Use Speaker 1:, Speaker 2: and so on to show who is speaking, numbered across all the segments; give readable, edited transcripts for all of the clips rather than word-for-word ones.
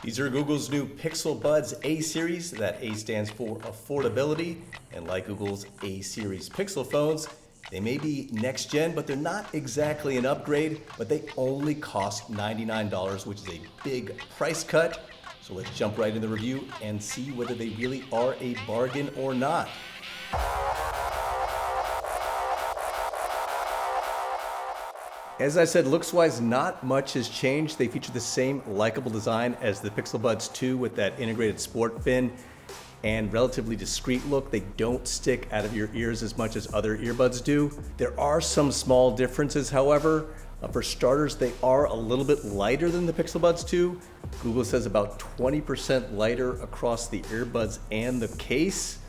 Speaker 1: These are Google's new Pixel Buds A series. That A stands for affordability. And like Google's A series Pixel phones, they may be next gen, but they're not exactly an upgrade, but they only cost $99, which is a big price cut. So let's jump right in the review and see whether they really are a bargain or not. As I said, looks-wise, not much has changed. They feature the same likable design as the Pixel Buds 2 with that integrated sport fin and relatively discreet look. They don't stick out of your ears as much as other earbuds do. There are some small differences, however. For starters, they are a little bit lighter than the Pixel Buds 2. Google says about 20% lighter across the earbuds and the case.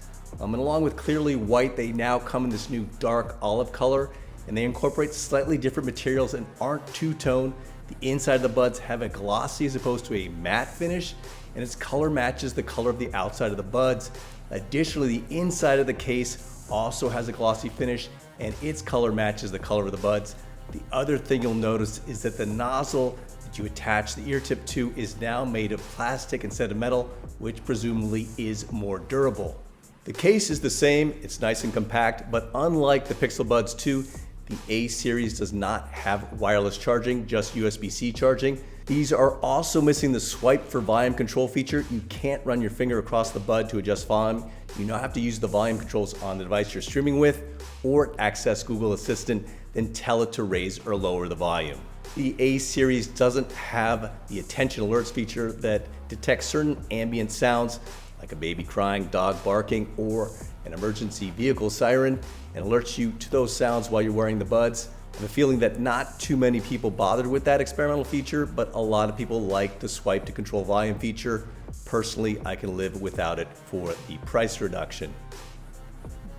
Speaker 1: And along with clearly white, they now come in this new dark olive color, and they incorporate slightly different materials and aren't two-tone. The inside of the buds have a glossy as opposed to a matte finish, and its color matches the color of the outside of the buds. Additionally, the inside of the case also has a glossy finish, and its color matches the color of the buds. The other thing you'll notice is that the nozzle that you attach the ear tip to is now made of plastic instead of metal, which presumably is more durable. The case is the same, it's nice and compact, but unlike the Pixel Buds 2, the A series does not have wireless charging, just USB-C charging. These are also missing the swipe for volume control feature. You can't run your finger across the bud to adjust volume. You now have to use the volume controls on the device you're streaming with or access Google Assistant, then tell it to raise or lower the volume. The A series doesn't have the attention alerts feature that detects certain ambient sounds like a baby crying, dog barking, or an emergency vehicle siren, and alerts you to those sounds while you're wearing the buds. I have a feeling that not too many people bothered with that experimental feature, but a lot of people like the swipe to control volume feature. Personally, I can live without it for the price reduction.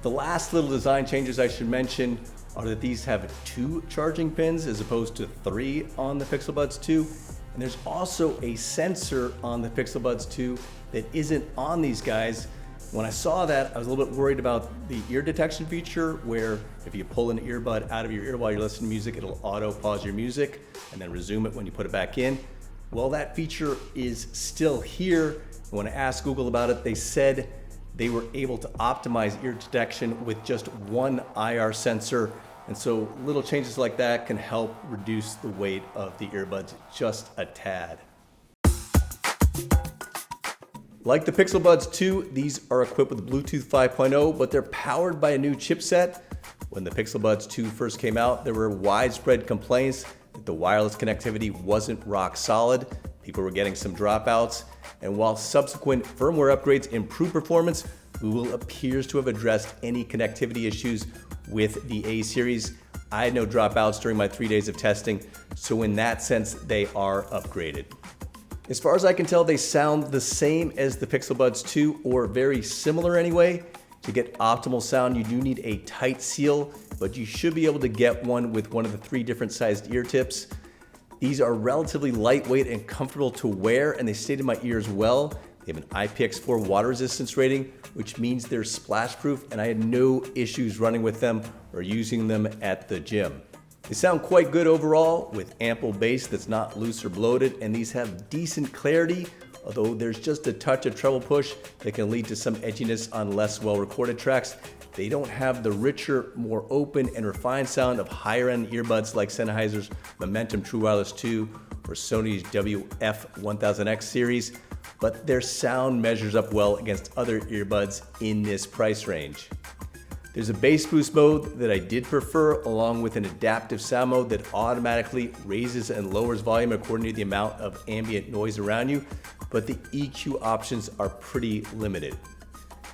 Speaker 1: The last little design changes I should mention are that these have 2 charging pins as opposed to 3 on the Pixel Buds 2. And there's also a sensor on the Pixel Buds 2 that isn't on these guys. When I saw that, I was a little bit worried about the ear detection feature, where if you pull an earbud out of your ear while you're listening to music, it'll auto pause your music and then resume it when you put it back in. Well, that feature is still here. When I asked Google about it, they said they were able to optimize ear detection with just 1 IR sensor. And so little changes like that can help reduce the weight of the earbuds just a tad. Like the Pixel Buds 2, these are equipped with Bluetooth 5.0, but they're powered by a new chipset. When the Pixel Buds 2 first came out, there were widespread complaints that the wireless connectivity wasn't rock solid. People were getting some dropouts. And while subsequent firmware upgrades improved performance, Google appears to have addressed any connectivity issues with the A series. I had no dropouts during my 3 days of testing, so in that sense, they are upgraded. As far as I can tell, they sound the same as the Pixel Buds 2, or very similar anyway. To get optimal sound, you do need a tight seal, but you should be able to get one with one of the 3 different sized ear tips. These are relatively lightweight and comfortable to wear, and they stayed in my ears well. They have an IPX4 water resistance rating, which means they're splash proof, and I had no issues running with them or using them at the gym. They sound quite good overall, with ample bass that's not loose or bloated, and these have decent clarity, although there's just a touch of treble push that can lead to some edginess on less well-recorded tracks. They don't have the richer, more open and refined sound of higher-end earbuds like Sennheiser's Momentum True Wireless 2 or Sony's WF-1000X series, but their sound measures up well against other earbuds in this price range. There's a bass boost mode that I did prefer, along with an adaptive sound mode that automatically raises and lowers volume according to the amount of ambient noise around you, but the EQ options are pretty limited.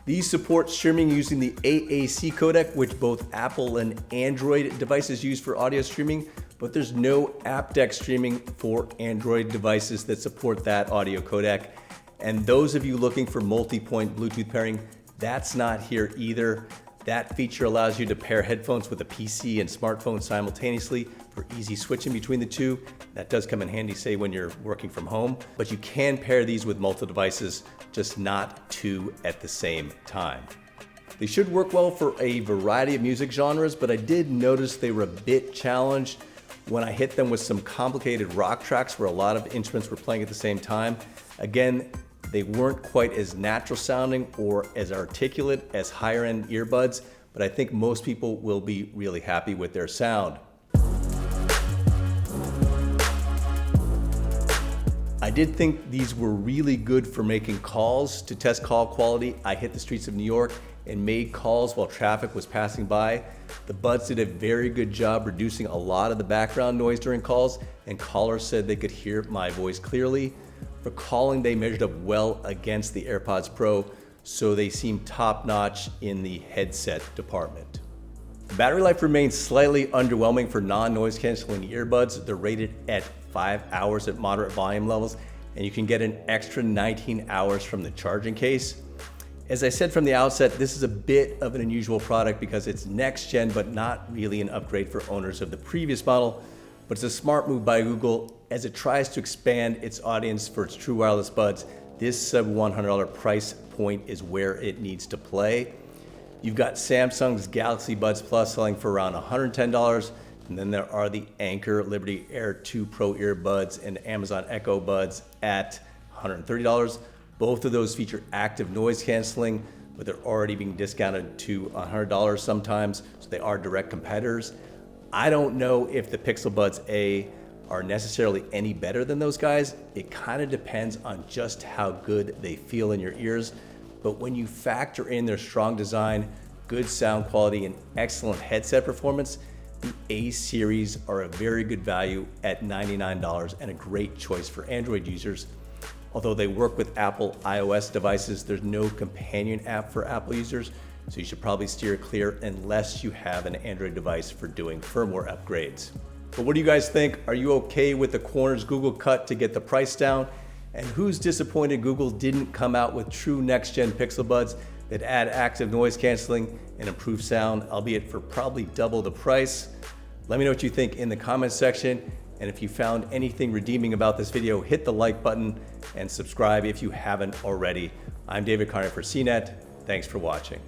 Speaker 1: These support streaming using the AAC codec, which both Apple and Android devices use for audio streaming, but there's no aptX streaming for Android devices that support that audio codec. And those of you looking for multi-point Bluetooth pairing, that's not here either. That feature allows you to pair headphones with a PC and smartphone simultaneously for easy switching between the two. That does come in handy, say, when you're working from home, but you can pair these with multiple devices, just not 2 at the same time. They should work well for a variety of music genres, but I did notice they were a bit challenged when I hit them with some complicated rock tracks where a lot of instruments were playing at the same time. Again, they weren't quite as natural sounding or as articulate as higher end earbuds, but I think most people will be really happy with their sound. I did think these were really good for making calls. To test call quality, I hit the streets of New York and made calls while traffic was passing by. The buds did a very good job reducing a lot of the background noise during calls, and callers said they could hear my voice clearly. For calling, they measured up well against the AirPods Pro, so they seem top-notch in the headset department. The battery life remains slightly underwhelming for non-noise canceling earbuds. They're rated at 5 hours at moderate volume levels, and you can get an extra 19 hours from the charging case. As I said from the outset, this is a bit of an unusual product because it's next gen, but not really an upgrade for owners of the previous model. But it's a smart move by Google as it tries to expand its audience for its true wireless buds. This sub $100 price point is where it needs to play. You've got Samsung's Galaxy Buds Plus selling for around $110, and then there are the Anker Liberty Air 2 Pro earbuds and Amazon Echo Buds at $130. Both of those feature active noise canceling, but they're already being discounted to $100 sometimes, so they are direct competitors. I don't know if the Pixel Buds A are necessarily any better than those guys. It kind of depends on just how good they feel in your ears. But when you factor in their strong design, good sound quality, and excellent headset performance, the A series are a very good value at $99 and a great choice for Android users. Although they work with Apple iOS devices, there's no companion app for Apple users, so you should probably steer clear unless you have an Android device for doing firmware upgrades. But what do you guys think? Are you okay with the corners Google cut to get the price down? And who's disappointed Google didn't come out with true next-gen Pixel Buds that add active noise canceling and improve sound, albeit for probably double the price? Let me know what you think in the comments section. And if you found anything redeeming about this video, hit the like button and subscribe if you haven't already. I'm David Carnoy for CNET. Thanks for watching.